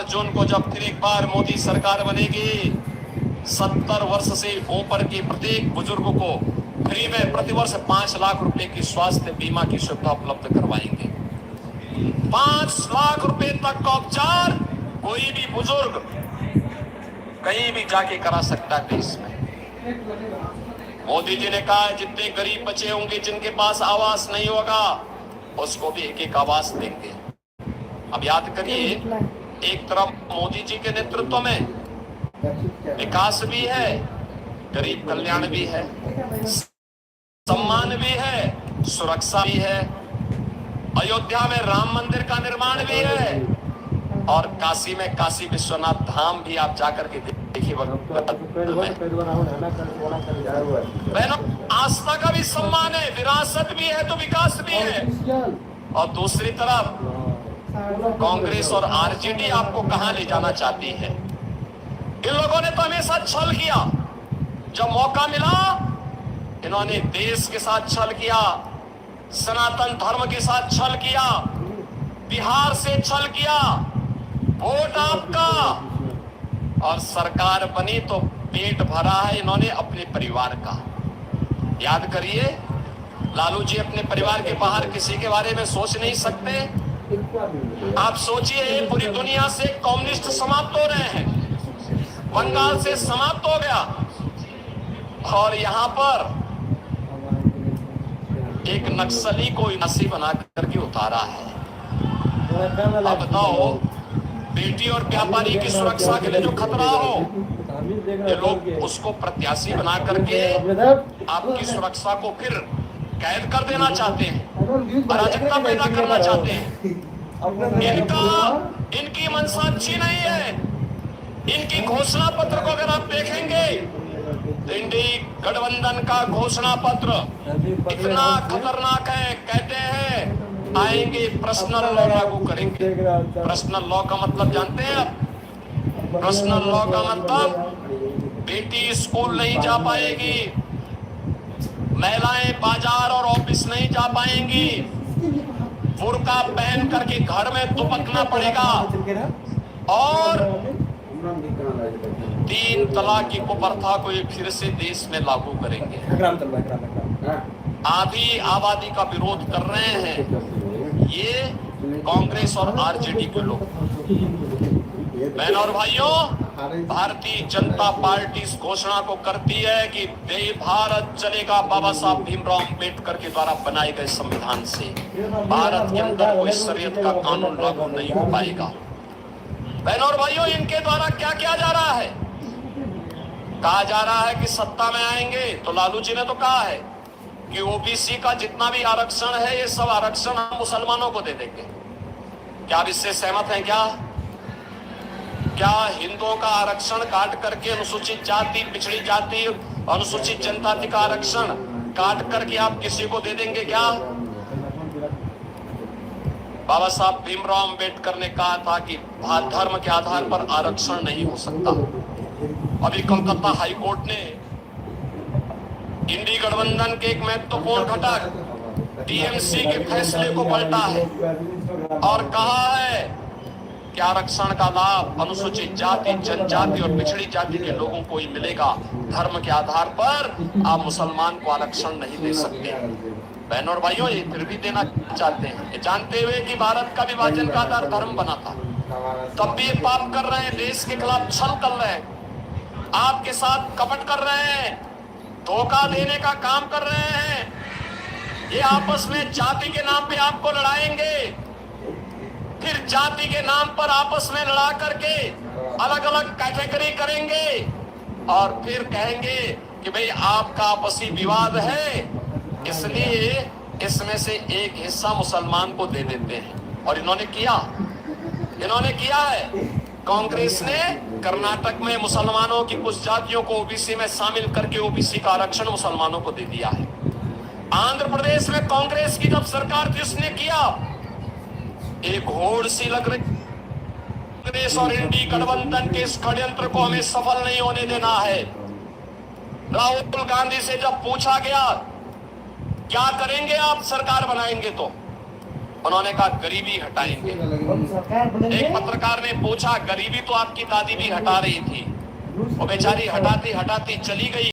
जून को जब फिर एक बार मोदी सरकार बनेगी, 70 वर्ष से ऊपर के प्रत्येक बुजुर्ग को फ्री में प्रतिवर्ष 5 लाख रुपए की स्वास्थ्य बीमा की सुविधा उपलब्ध करवाएंगे। 5 लाख रुपए तक का उपचार कोई भी बुजुर्ग कहीं भी जाके करा सकता है देश में। मोदी जी ने कहा जितने गरीब बच्चे होंगे जिनके पास आवास नहीं होगा उसको भी एक एक आवास देंगे। अब याद करिए, एक तरफ मोदी जी के नेतृत्व में विकास भी है, गरीब कल्याण भी है, सम्मान भी है, सुरक्षा भी है, अयोध्या में राम मंदिर का निर्माण भी है और काशी में काशी विश्वनाथ धाम भी आप जाकर के देखिए। बहनों, आस्था का भी सम्मान है, विरासत भी है तो विकास भी है। और दूसरी तरफ कांग्रेस और आरजेडी आपको कहां ले जाना चाहती है। इन लोगों ने तो हमेशा छल किया, जब मौका मिला इन्होंने देश के साथ छल किया, सनातन धर्म के साथ छल किया, बिहार से छल किया, वोट आपका, और सरकार बनी तो पेट भरा है इन्होंने अपने परिवार का। याद करिए, लालू जी अपने परिवार के बाहर किसी के बारे में सोच नहीं सकते। आप सोचिए, पूरी दुनिया से कम्युनिस्ट समाप्त हो रहे हैं, बंगाल से समाप्त हो गया और यहां पर एक नक्सली को नसी बना करके उतारा है। अब बताओ, बेटी और व्यापारी की सुरक्षा के लिए जो खतरा हो, ये लोग उसको प्रत्याशी बना करके आपकी सुरक्षा को फिर कैद कर देना चाहते हैं, अराजकता पैदा करना चाहते हैं। इनकी मंशा अच्छी नहीं है। इनकी घोषणा पत्र को अगर आप देखेंगे तो इंडी गठबंधन का घोषणा पत्र इतना खतरनाक है। कहते हैं आएंगे पर्सनल लॉ लागू करेंगे। पर्सनल लॉ का मतलब जानते हैं आप? पर्सनल लॉ का मतलब बेटी स्कूल नहीं जा पाएगी, महिलाएं बाजार और ऑफिस नहीं जा पाएंगी, बुर्का पहन करके घर में दुबकना पड़ेगा और 3 तलाक की कुप्रथा को ये फिर से देश में लागू करेंगे। आधी आबादी का विरोध कर रहे हैं ये कांग्रेस और आरजेडी के लोग। बहनों और भाइयों, भारतीय जनता पार्टी इस घोषणा को करती है कि भारत चलेगा बाबा साहब भीमराव अम्बेडकर के द्वारा बनाए गए संविधान से। भारत के अंदर कोई शरीयत का कानून लागू नहीं हो पाएगा। बहनों और भाइयों, इनके द्वारा क्या किया जा रहा है? कहा जा रहा है कि सत्ता में आएंगे तो लालू जी ने तो कहा है कि ओबीसी का जितना भी आरक्षण है ये सब आरक्षण हम मुसलमानों को दे देंगे। क्या आप इससे सहमत हैं? क्या हिंदुओं का आरक्षण काट करके अनुसूचित जाति, पिछड़ी जाति, अनुसूचित जनजाति का आरक्षण काट करके आप किसी को दे देंगे क्या? बाबा साहब भीमराव अम्बेडकर ने कहा था कि धर्म के आधार पर आरक्षण नहीं हो सकता। अभी कोलकाता हाईकोर्ट ने इंडी गठबंधन के एक महत्वपूर्ण घटक टीएमसी के फैसले को पलटा है और कहा है कि आरक्षण का लाभ अनुसूचित जाति, जनजाति और पिछड़ी जाति के लोगों को ही मिलेगा। धर्म के आधार पर आप मुसलमान को आरक्षण नहीं दे सकते। बहनों और भाइयों, ये फिर भी देना चाहते हैं, ये जानते हुए कि भारत का विभाजन का आधार धर्म बना था। तब भी ये पाप कर रहे हैं, देश के खिलाफ छल कर रहे हैं, आपके साथ कपट कर रहे हैं, धोखा देने का काम कर रहे हैं। ये आपस में जाति के नाम पे आपको लड़ाएंगे, फिर जाति के नाम पर आपस में लड़ा करके अलग अलग कैटेगरी करेंगे और फिर कहेंगे कि भाई आपका आपसी विवाद है, इसलिए इसमें से एक हिस्सा मुसलमान को दे देते हैं। और इन्होंने किया है। कांग्रेस ने कर्नाटक में मुसलमानों की कुछ जातियों को ओबीसी में शामिल करके ओबीसी का आरक्षण मुसलमानों को दे दिया है। आंध्र प्रदेश में कांग्रेस की जब सरकार थी उसने किया। एक होड़ सी लग रही, कांग्रेस और इंडी गठबंधन के इस षड्यंत्र को हमें सफल नहीं होने देना है। राहुल गांधी से जब पूछा गया क्या करेंगे आप सरकार बनाएंगे तो उन्होंने कहा गरीबी हटाएंगे। एक पत्रकार ने पूछा, गरीबी तो आपकी दादी भी हटा रही थी, वो बेचारी हटाती हटाती चली गई।